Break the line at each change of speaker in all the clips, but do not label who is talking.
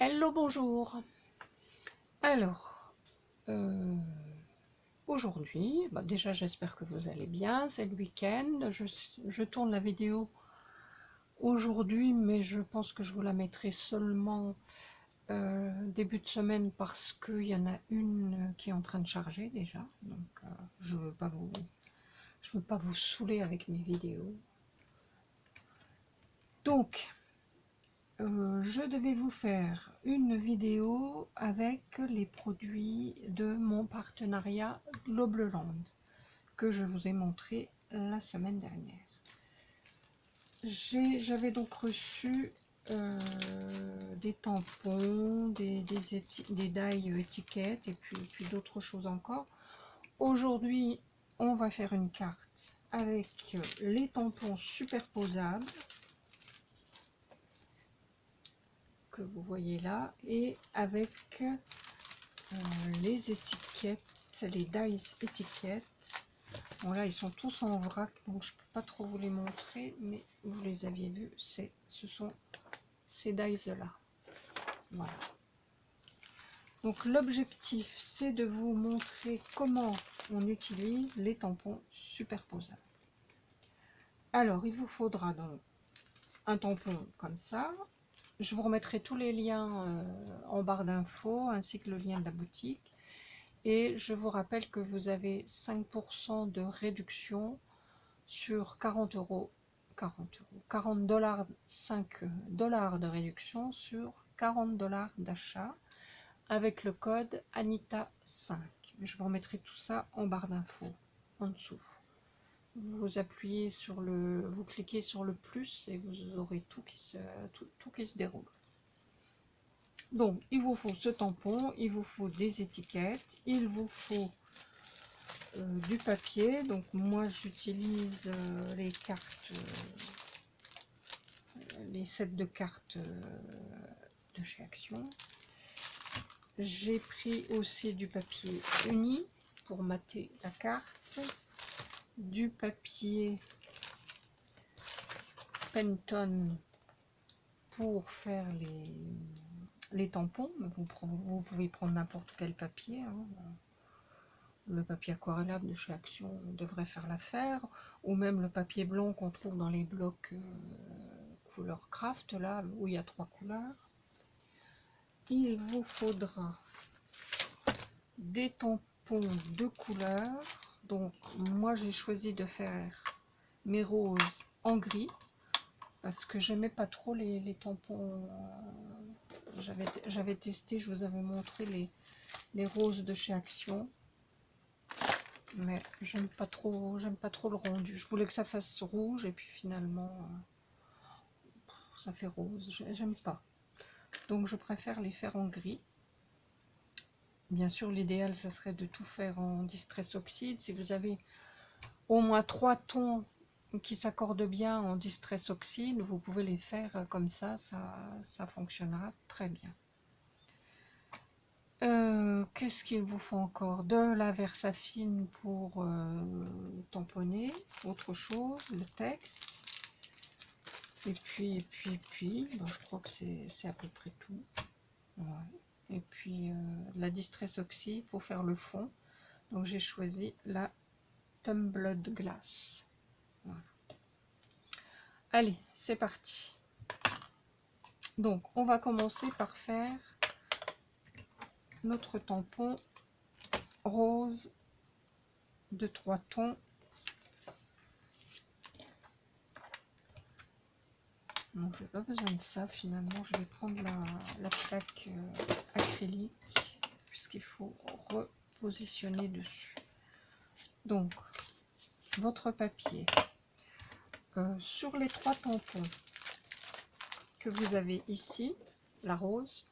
Hello, bonjour. Alors, euh, aujourd'hui, déjà j'espère que vous allez bien, c'est le week-end. Je tourne la vidéo aujourd'hui, mais je pense que je vous la mettrai seulement début de semaine parce qu'il y en a une qui est en train de charger déjà. Donc, je veux pas vous saouler avec mes vidéos. Donc, je devais vous faire une vidéo avec les produits de mon partenariat Globleland que je vous ai montré la semaine dernière. J'avais donc reçu des tampons, des die étiquettes et puis d'autres choses encore. Aujourd'hui, on va faire une carte avec les tampons superposables que vous voyez là et avec les étiquettes, les dies étiquettes. Bon là ils sont tous en vrac donc je peux pas trop vous les montrer, mais vous les aviez vus, ce sont ces dies là. Voilà. Donc l'objectif c'est de vous montrer comment on utilise les tampons superposables. Alors il vous faudra donc un tampon comme ça. Je vous remettrai tous les liens en barre d'infos ainsi que le lien de la boutique. Et je vous rappelle que vous avez 5% de réduction sur 40 $, 5 $ de réduction sur 40 $ d'achat avec le code Anita5. Je vous remettrai tout ça en barre d'infos en dessous. Vous appuyez sur vous cliquez sur le plus et vous aurez tout qui se déroule. Donc il vous faut ce tampon, il vous faut des étiquettes, il vous faut du papier. Donc moi j'utilise les cartes, les sets de cartes de chez Action. J'ai pris aussi du papier uni pour mater la carte, du papier Penton pour faire les tampons. Vous pouvez prendre n'importe quel papier, hein. Le papier aquarellable de chez Action devrait faire l'affaire, ou même le papier blanc qu'on trouve dans les blocs couleur craft, là où il y a 3 couleurs. Il vous faudra des tampons de couleurs. Donc moi j'ai choisi de faire mes roses en gris parce que j'aimais pas trop les tampons. J'avais testé, je vous avais montré les roses de chez Action, mais j'aime pas trop le rendu. Je voulais que ça fasse rouge et puis finalement ça fait rose, j'aime pas. Donc je préfère les faire en gris. Bien sûr l'idéal ça serait de tout faire en distress oxyde. Si vous avez au moins 3 tons qui s'accordent bien en distress oxyde, vous pouvez les faire comme ça fonctionnera très bien. Qu'est-ce qu'il vous faut encore? De la Versafine pour tamponner, autre chose, le texte, et puis bon, je crois que c'est à peu près tout. Ouais. Et puis la Distress Oxy pour faire le fond. Donc j'ai choisi la Tumbled Glass. Voilà. Allez, c'est parti. Donc on va commencer par faire notre tampon rose de 3 tons. Donc j'ai pas besoin de ça finalement, je vais prendre la plaque acrylique puisqu'il faut repositionner dessus. Donc votre papier, sur les 3 tampons que vous avez ici, la rose,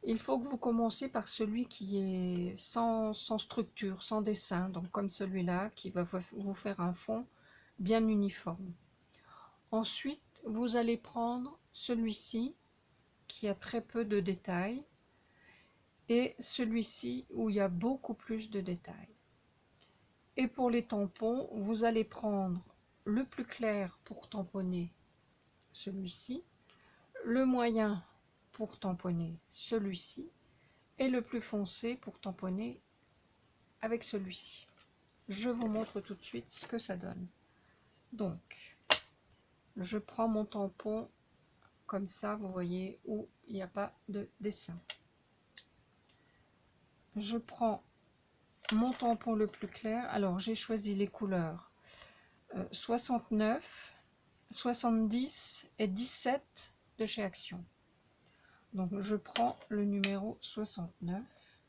il faut que vous commenciez par celui qui est sans structure, sans dessin, donc comme celui-là qui va vous faire un fond bien uniforme. Ensuite, vous allez prendre celui-ci qui a très peu de détails et celui-ci où il y a beaucoup plus de détails. Et pour les tampons, vous allez prendre le plus clair pour tamponner celui-ci, le moyen pour tamponner celui-ci et le plus foncé pour tamponner avec celui-ci. Je vous montre tout de suite ce que ça donne. Donc, je prends mon tampon comme ça, vous voyez, où il n'y a pas de dessin. Je prends mon tampon le plus clair. Alors, j'ai choisi les couleurs 69, 70 et 17 de chez Action. Donc, je prends le numéro 69.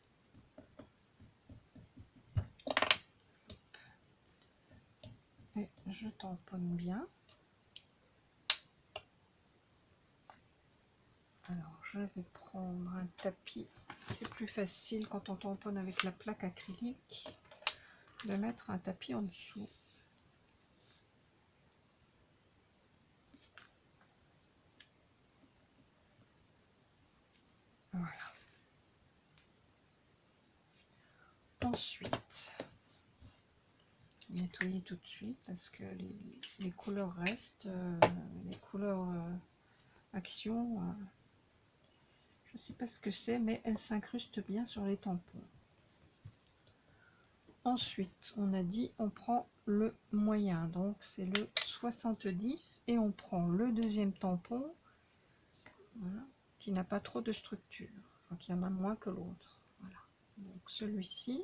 Et je tamponne bien. Alors, je vais prendre un tapis. C'est plus facile quand on tamponne avec la plaque acrylique de mettre un tapis en dessous. Voilà. Ensuite, nettoyer tout de suite parce que les couleurs restent, les couleurs Action, je ne sais pas ce que c'est, mais elles s'incrustent bien sur les tampons. Ensuite, on a dit on prend le moyen, donc c'est le 70 et on prend le deuxième tampon, voilà, qui n'a pas trop de structure, enfin qui en a moins que l'autre. Voilà. Donc celui-ci.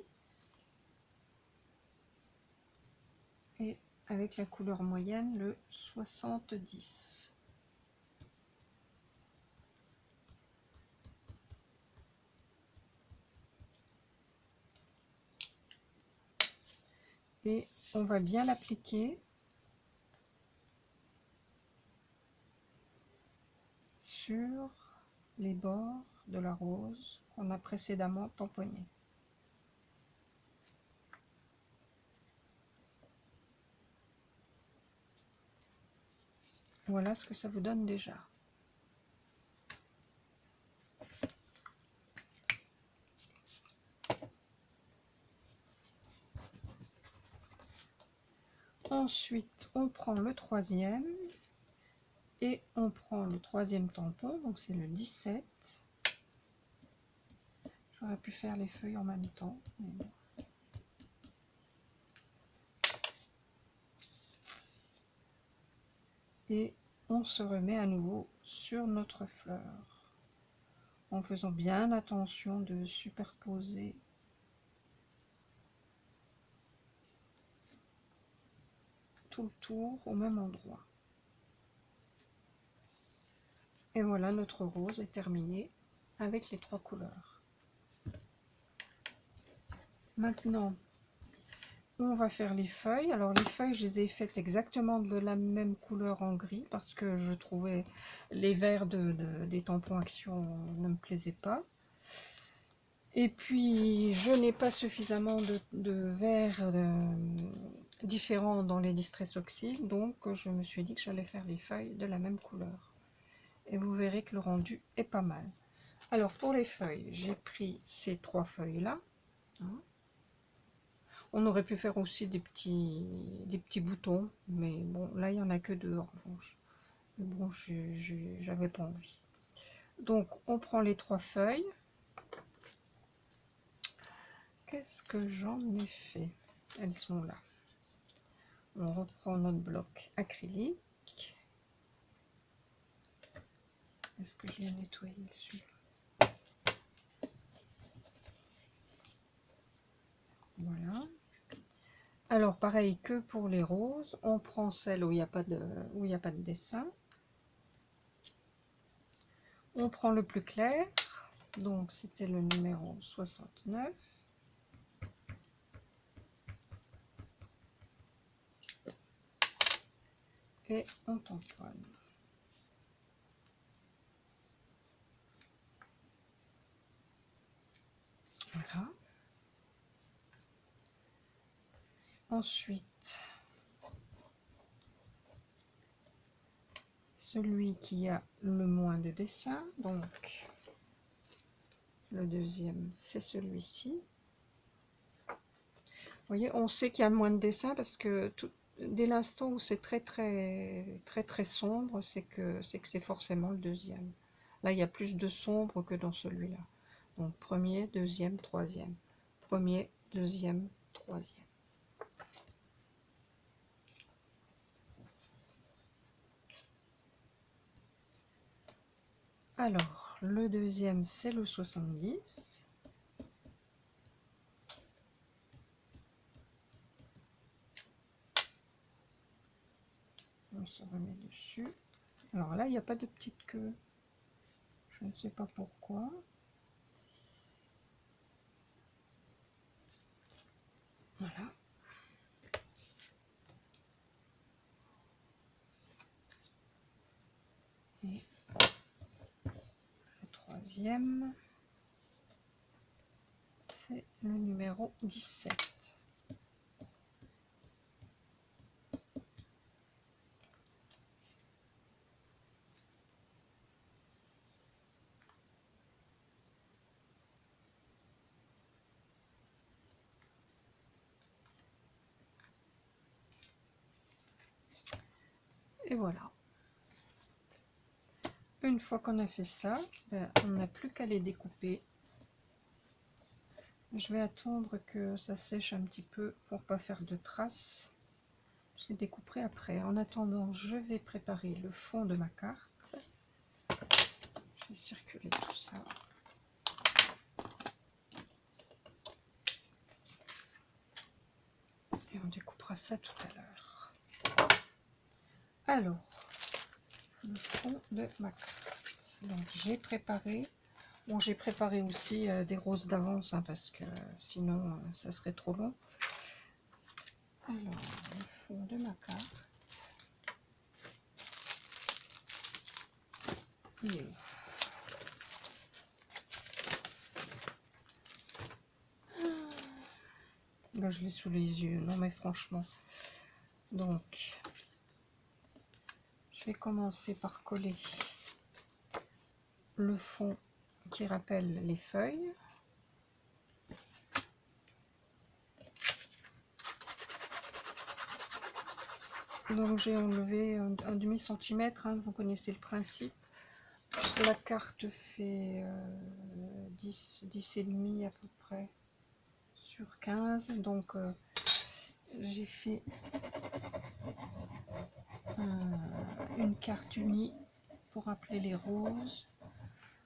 Et avec la couleur moyenne, le 70. Et on va bien l'appliquer sur les bords de la rose qu'on a précédemment tamponné. Voilà ce que ça vous donne déjà. Ensuite, on prend le troisième et on prend le troisième tampon, donc c'est le 17. J'aurais pu faire les feuilles en même temps, mais bon. Et on se remet à nouveau sur notre fleur, en faisant bien attention de superposer tout le tour au même endroit. Et voilà, notre rose est terminée avec les trois couleurs. Maintenant, on va faire les feuilles. Alors les feuilles, je les ai faites exactement de la même couleur en gris parce que je trouvais les verts des tampons Action ne me plaisaient pas. Et puis, je n'ai pas suffisamment de verre différents dans les Distress Oxy, donc je me suis dit que j'allais faire les feuilles de la même couleur. Et vous verrez que le rendu est pas mal. Alors, pour les feuilles, j'ai pris ces trois feuilles-là. Hein. On aurait pu faire aussi des petits boutons, mais bon, là, il n'y en a que deux en revanche. Mais bon, j'avais pas envie. Donc, on prend les trois feuilles. Qu'est-ce que j'en ai fait? Elles sont là. On reprend notre bloc acrylique. Est-ce que je l'ai nettoyé dessus? Voilà. Alors pareil que pour les roses, on prend celle où il n'y a pas de dessin. On prend le plus clair, donc c'était le numéro 69. Et on tamponne. Voilà. Ensuite, celui qui a le moins de dessin, donc le deuxième, c'est celui-ci. Vous voyez, on sait qu'il y a moins de dessin parce que dès l'instant où c'est très sombre, c'est que c'est forcément le deuxième. Là, il y a plus de sombre que dans celui-là. Donc, premier, deuxième, troisième. Premier, deuxième, troisième. Alors, le deuxième, c'est le 70. On se remet dessus. Alors là, il n'y a pas de petite queue. Je ne sais pas pourquoi. Voilà. Et le troisième, c'est le numéro 17. Et voilà. Une fois qu'on a fait ça, on n'a plus qu'à les découper. Je vais attendre que ça sèche un petit peu pour pas faire de traces. Je les découperai après. En attendant, je vais préparer le fond de ma carte. Je vais circuler tout ça. Et on découpera ça tout à l'heure. Alors, le fond de ma carte. Donc j'ai préparé. Bon, j'ai préparé aussi des roses d'avance, hein, parce que sinon ça serait trop long. Alors, le fond de ma carte. Il est où? Ben, je l'ai sous les yeux, non mais franchement. Donc, je vais commencer par coller le fond qui rappelle les feuilles. Donc j'ai enlevé un demi-centimètre, hein, vous connaissez le principe. La carte fait 10 et demi à peu près sur 15, donc j'ai fait une carte unie pour rappeler les roses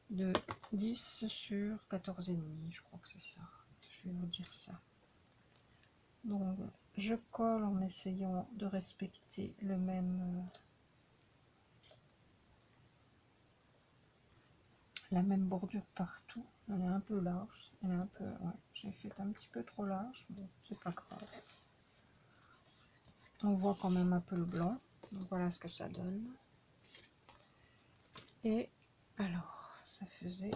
de 10 sur 14 et demi, je crois que c'est ça. Je vais vous dire ça. Donc je colle en essayant de respecter le même la même bordure partout. Elle est un peu large, elle est un peu, ouais, j'ai fait un petit peu trop large, bon c'est pas grave. On voit quand même un peu le blanc, donc voilà ce que ça donne. Et alors ça faisait,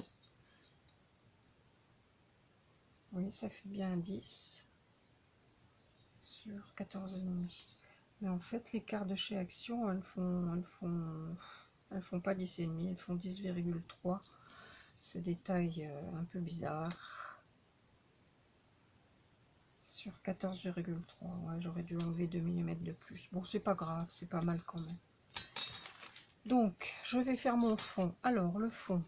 oui ça fait bien 10 sur 14 et demi. Mais en fait les cartes de chez Action elles font pas 10 et demi, elles font 10,3. C'est des tailles un peu bizarres. Sur 14,3, ouais, j'aurais dû enlever 2 mm de plus. Bon, c'est pas grave, c'est pas mal quand même. Donc, je vais faire mon fond. Alors, le fond,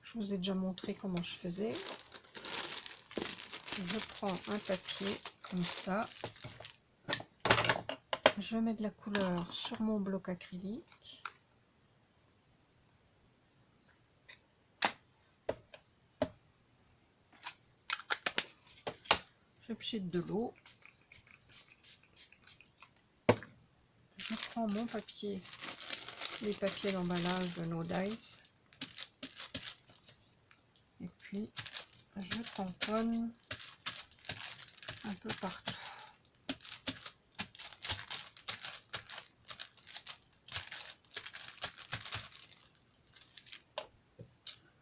je vous ai déjà montré comment je faisais. Je prends un papier comme ça. Je mets de la couleur sur mon bloc acrylique. Je pchite de l'eau. Je prends mon papier, les papiers d'emballage No Dice. Et puis, je tamponne un peu partout.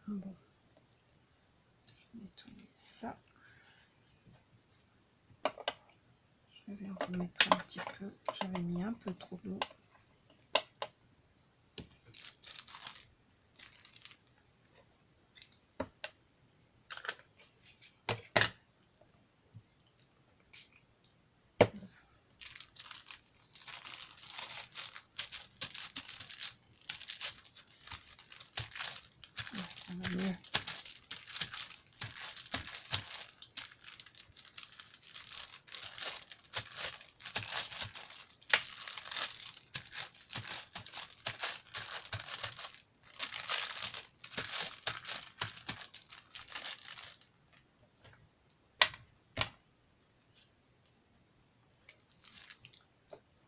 Bon, je vais nettoyer ça. Je vais en remettre un petit peu. J'avais mis un peu trop d'eau. va mieux.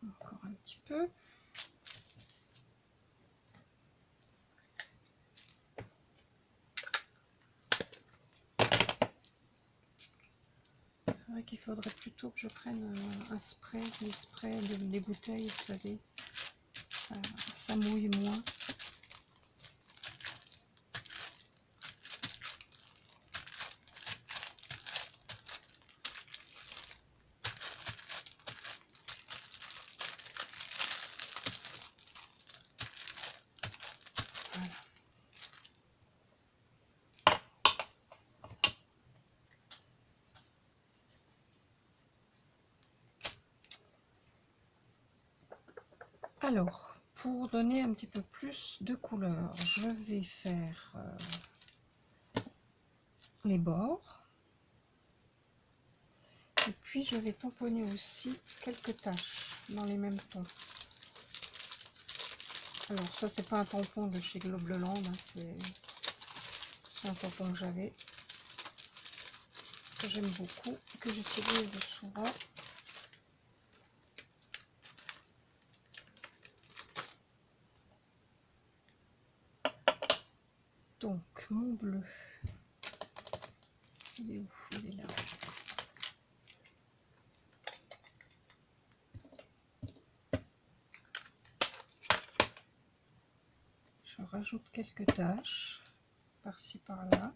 Encore un petit peu. C'est vrai qu'il faudrait plutôt que je prenne un spray, les sprays des bouteilles, vous savez, ça mouille moins. Voilà. Alors, pour donner un petit peu plus de couleur, je vais faire les bords. Et puis, je vais tamponner aussi quelques taches dans les mêmes tons. Alors, ça, c'est pas un tampon de chez Globleland, hein, c'est un tampon que j'avais, que j'aime beaucoup, que j'utilise souvent. Donc, mon bleu, il est où? Il est là. Je rajoute quelques taches, par-ci, par-là.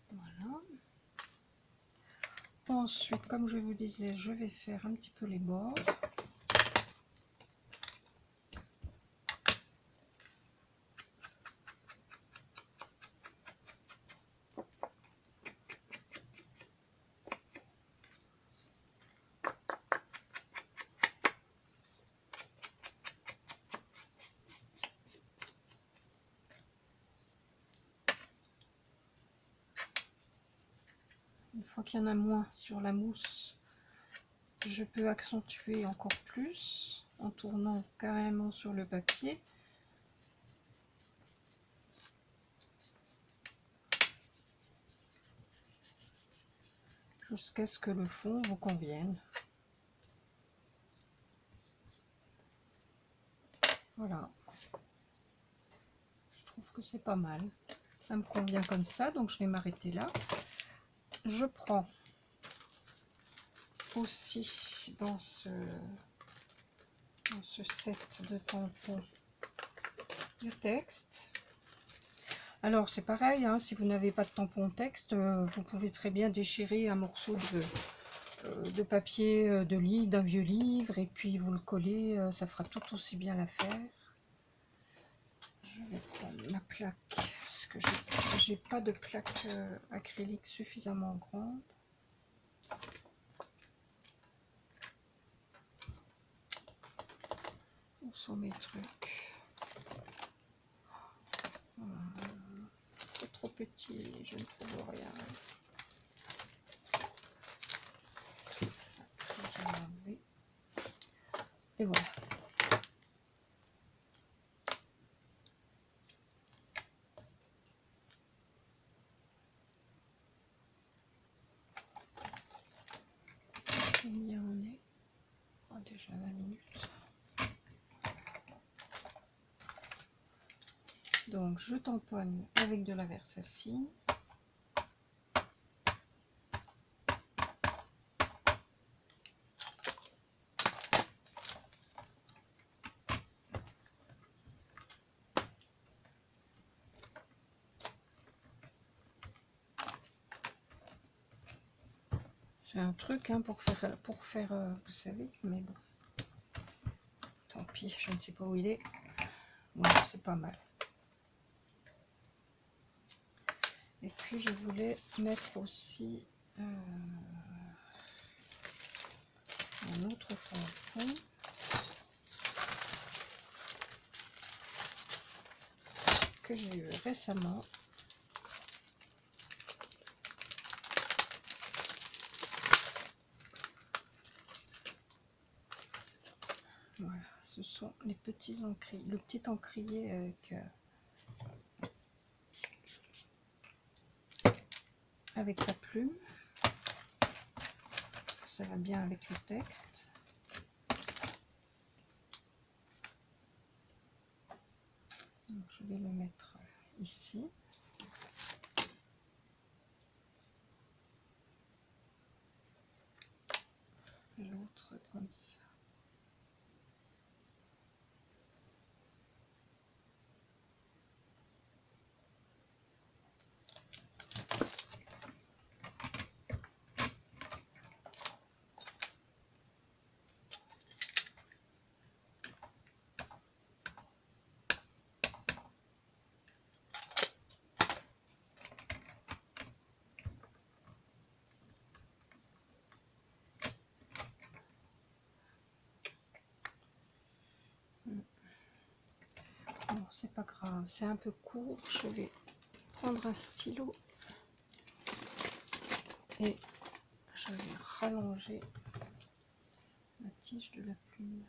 Voilà. Ensuite, comme je vous disais, je vais faire un petit peu les bords. Une fois qu'il y en a moins sur la mousse, je peux accentuer encore plus en tournant carrément sur le papier. Jusqu'à ce que le fond vous convienne. Voilà. Je trouve que c'est pas mal. Ça me convient comme ça, donc je vais m'arrêter là. Je prends aussi dans ce set de tampons le texte. Alors c'est pareil, hein, si vous n'avez pas de tampon texte, vous pouvez très bien déchirer un morceau de papier d'un vieux livre et puis vous le collez, ça fera tout aussi bien l'affaire. Je vais prendre ma plaque parce que j'ai pas de plaque acrylique suffisamment grande. Où sont mes trucs? C'est trop petit, je ne trouve rien. Et voilà. Combien on est? Oh, déjà 20 minutes. Donc je tamponne avec de la Versailles. J'ai un truc hein, pour faire vous savez, mais bon. Tant pis, je ne sais pas où il est. Ouais, c'est pas mal. Et puis je voulais mettre aussi un autre tampon. Que j'ai eu récemment. Voilà, ce sont les petits encriers, le petit encrier avec la plume. Ça va bien avec le texte. Donc, je vais le mettre ici. L'autre comme ça. Bon, c'est pas grave, c'est un peu court. Je vais prendre un stylo et je vais rallonger la tige de la plume.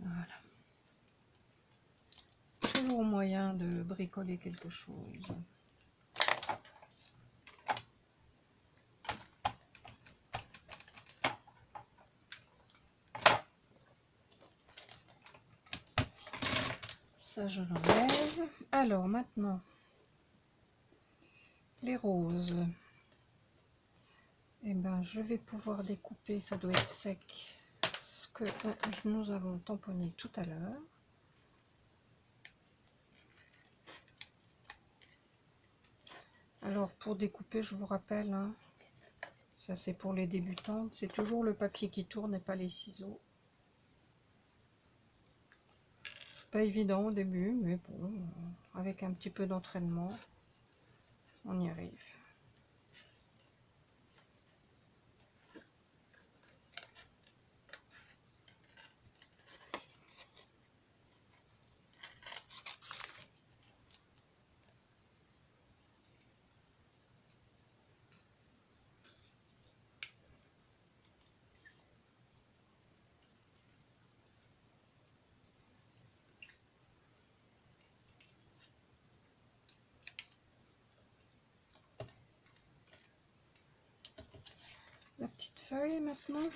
Voilà. Toujours moyen de bricoler quelque chose. Ça, je l'enlève. Alors, maintenant, les roses. Eh ben, je vais pouvoir découper, ça doit être sec, ce que nous avons tamponné tout à l'heure. Alors, pour découper, je vous rappelle, hein, ça c'est pour les débutantes, c'est toujours le papier qui tourne et pas les ciseaux. C'est pas évident au début, mais bon, avec un petit peu d'entraînement, on y arrive. La petite feuille maintenant.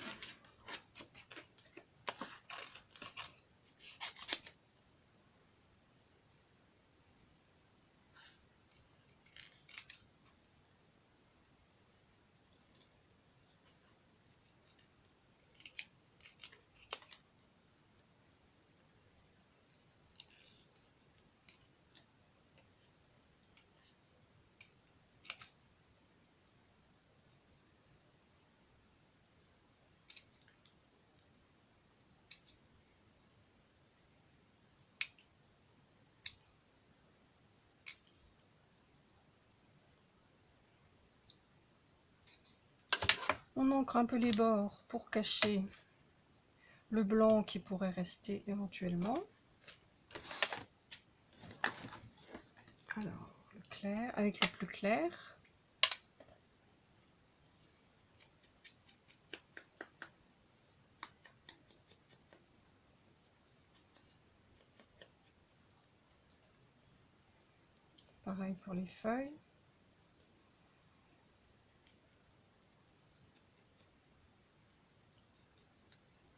On encre un peu les bords pour cacher le blanc qui pourrait rester éventuellement. Alors, le clair avec le plus clair. pareil pour les feuilles.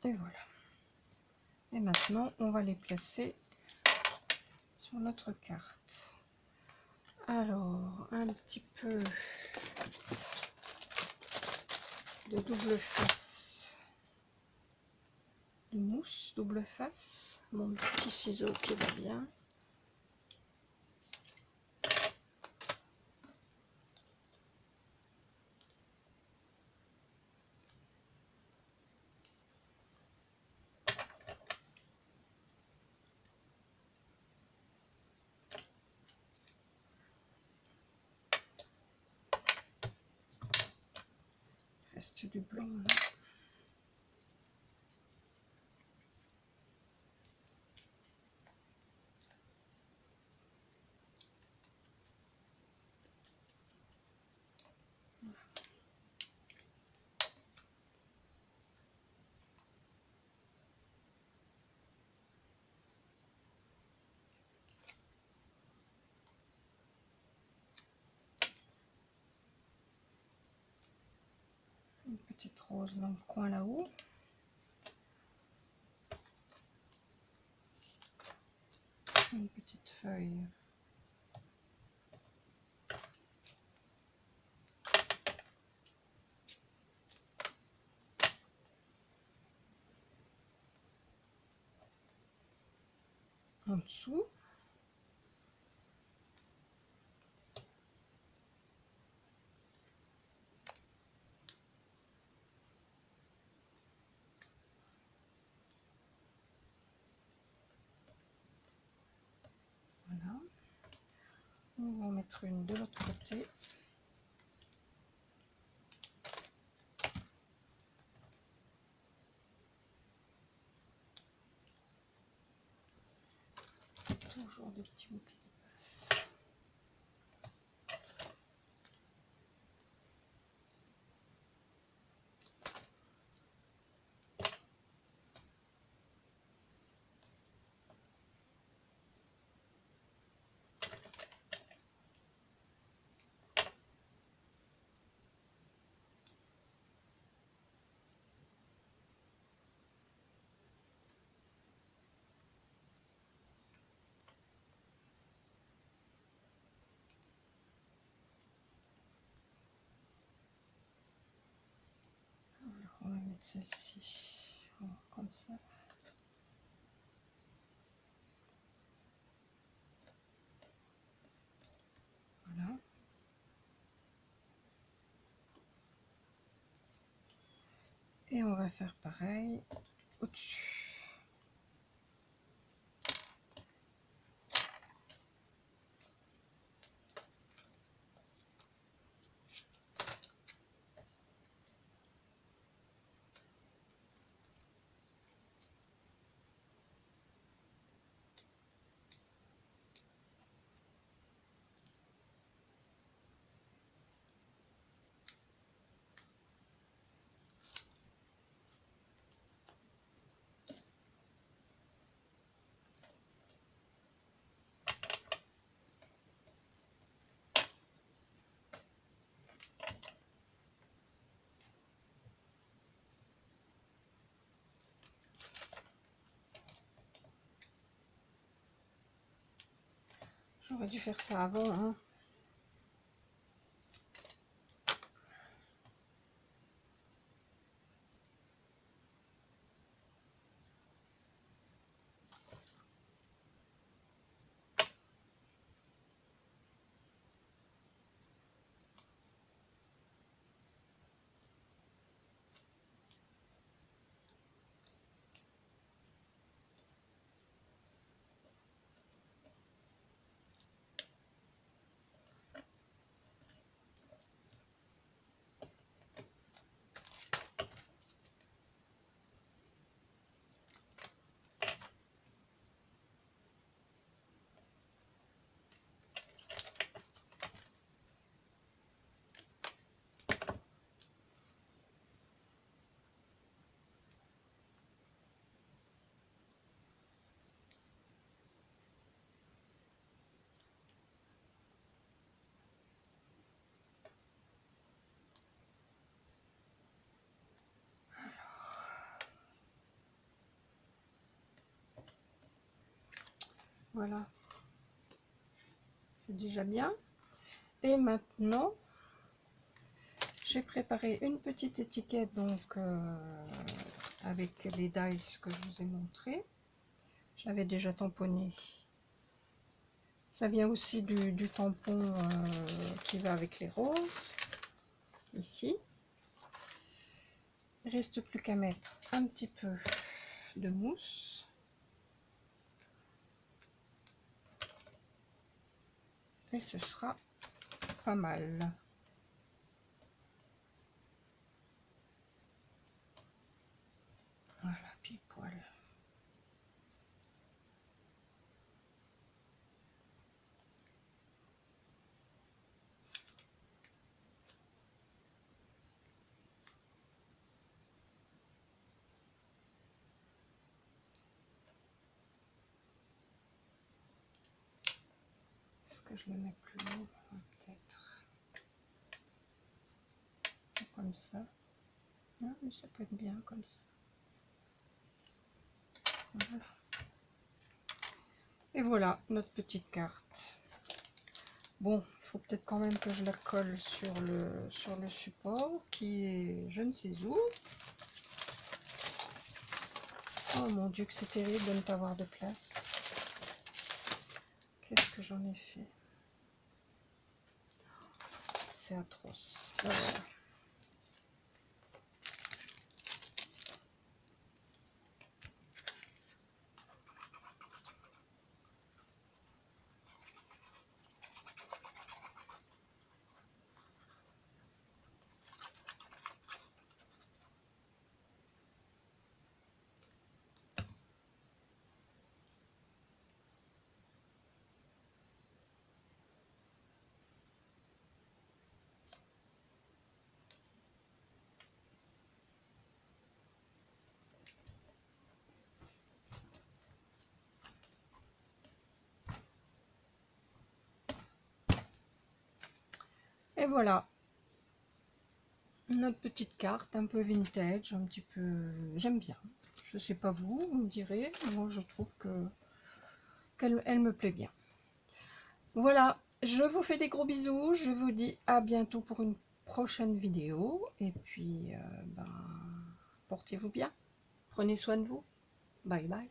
Et voilà. Et maintenant, on va les placer sur notre carte. Alors, un petit peu de double face, de mousse double face, mon petit ciseau qui va bien. Il reste du blanc là. Une petite rose dans le coin là-haut. Une petite feuille. En dessous. Voilà. On va en mettre une de l'autre côté. Toujours des petits bouts qui dépassent. Alors, on va mettre celle-ci comme ça. Voilà. Et on va faire pareil au-dessus. J'aurais dû faire ça avant, hein. Voilà, c'est déjà bien. Et maintenant, j'ai préparé une petite étiquette, donc avec les dies que je vous ai montré. J'avais déjà tamponné. Ça vient aussi du tampon qui va avec les roses, ici. Il ne reste plus qu'à mettre un petit peu de mousse. Et ce sera pas mal. Voilà, pile poil. Est-ce que je le mets plus haut? Peut-être. Comme ça. Non, mais ça peut être bien comme ça. Voilà. Et voilà notre petite carte. Bon, il faut peut-être quand même que je la colle sur le support qui est je ne sais où. Oh mon Dieu, que c'est terrible de ne pas avoir de place. Qu'est-ce que j'en ai fait? C'est atroce. Voilà. Et voilà, notre petite carte, un peu vintage, un petit peu... J'aime bien. Je sais pas vous, vous me direz. Moi, je trouve qu'elle me plaît bien. Voilà, je vous fais des gros bisous. Je vous dis à bientôt pour une prochaine vidéo. Et puis, portez-vous bien. Prenez soin de vous. Bye bye.